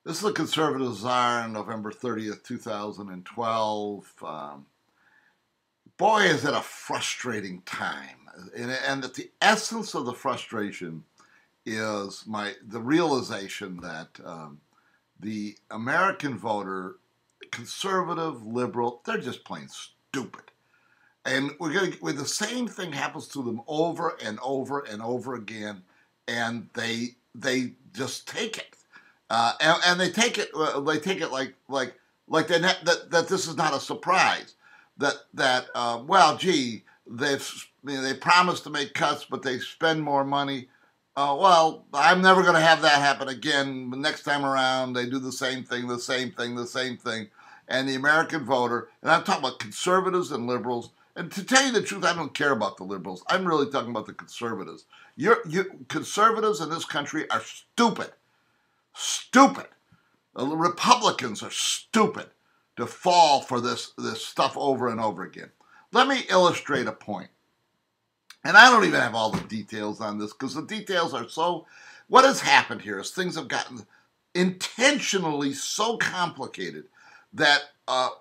This is the Conservative Czar on November 30th, 2012. Boy, is it a frustrating time. And that the essence of the frustration is the realization that the American voter, conservative, liberal, they're just plain stupid. And the same thing happens to them over and over and over again, and they just take it. And they take it like that this is not a surprise. Well, gee, they promised to make cuts, but they spend more money. Well, I'm never going to have that happen again. The next time around, they do the same thing, the same thing, the same thing. And the American voter, and I'm talking about conservatives and liberals. And to tell you the truth, I don't care about the liberals. I'm really talking about the conservatives. Conservatives in this country are stupid. Stupid. The Republicans are stupid to fall for this stuff over and over again. Let me illustrate a point. And I don't even have all the details on this because the details are so... What has happened here is things have gotten intentionally so complicated that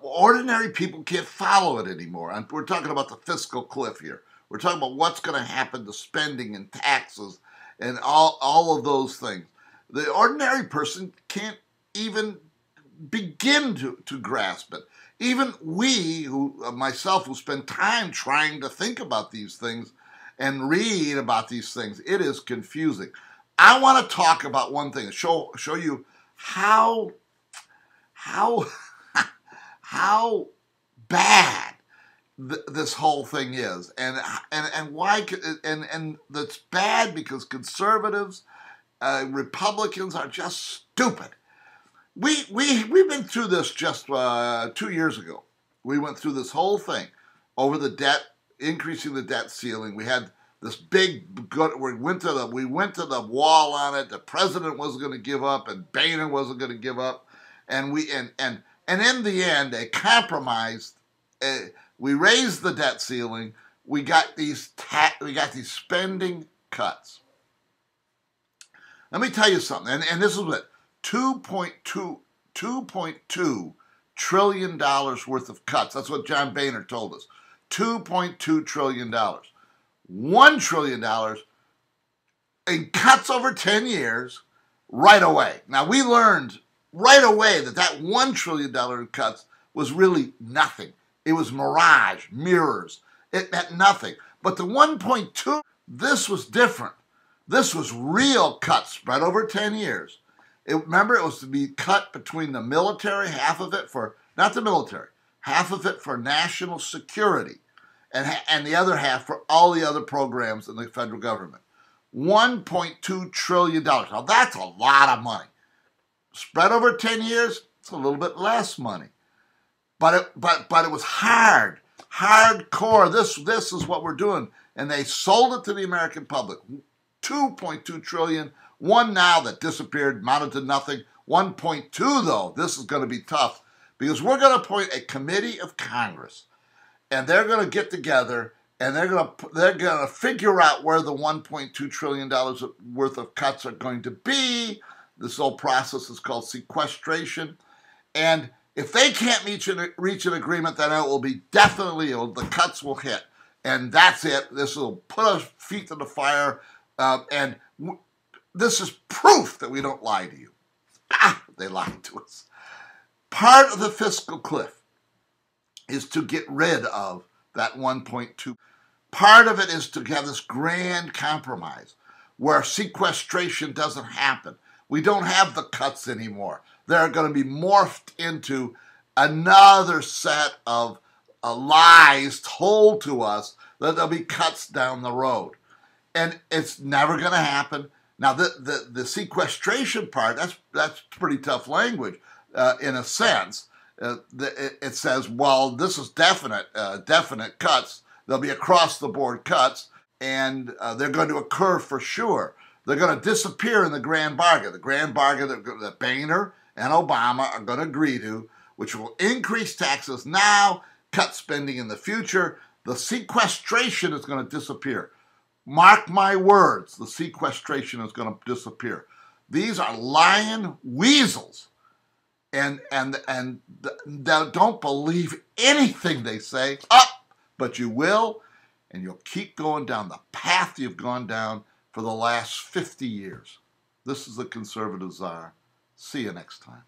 ordinary people can't follow it anymore. And we're talking about the fiscal cliff here. We're talking about what's going to happen to spending and taxes and all of those things. The ordinary person can't even begin to grasp it. Even we, myself, who spend time trying to think about these things and read about these things, it is confusing. I want to talk about one thing, show you how bad this whole thing is, and why, and that's bad because conservatives, Republicans are just stupid. We've been through this just 2 years ago. We went through this whole thing over the debt, increasing the debt ceiling. We had this big, we went to the wall on it. The president wasn't going to give up, and Boehner wasn't going to give up, and in the end, a compromise. We raised the debt ceiling. We got these spending cuts. Let me tell you something, and this is what $2.2 trillion worth of cuts. That's what John Boehner told us. $2.2 trillion. $1 trillion in cuts over 10 years right away. Now, we learned right away that $1 trillion in cuts was really nothing. It was mirage, mirrors. It meant nothing. But the 1.2, this was different. This was real cuts spread over 10 years. Remember, it was to be cut between the military, half of it for, not the military, half of it for national security, and the other half for all the other programs in the federal government. $1.2 trillion. Now, that's a lot of money. Spread over 10 years, it's a little bit less money. But it was hardcore. This is what we're doing. And they sold it to the American public. $2.2 trillion. One now that disappeared, amounted to nothing. 1.2, though, this is going to be tough because we're going to appoint a committee of Congress, and they're going to get together and they're going to figure out where the $1.2 trillion worth of cuts are going to be. This whole process is called sequestration, and if they can't reach an agreement, then it will be the cuts will hit, and that's it. This will put our feet to the fire, and this is proof that we don't lie to you. They lied to us. Part of the fiscal cliff is to get rid of that 1.2. Part of it is to have this grand compromise where sequestration doesn't happen. We don't have the cuts anymore. They're going to be morphed into another set of lies told to us that there'll be cuts down the road. And it's never going to happen. Now, the sequestration part, that's pretty tough language in a sense. It says, well, this is definite cuts. There'll be across-the-board cuts, and they're going to occur for sure. They're going to disappear in the grand bargain. The grand bargain that Boehner and Obama are going to agree to, which will increase taxes now, cut spending in the future. The sequestration is going to disappear. Mark my words, the sequestration is going to disappear. These are lying weasels don't believe anything they say. Up, but you will, and you'll keep going down the path you've gone down for the last 50 years. This is the Conservative Czar. See you next time.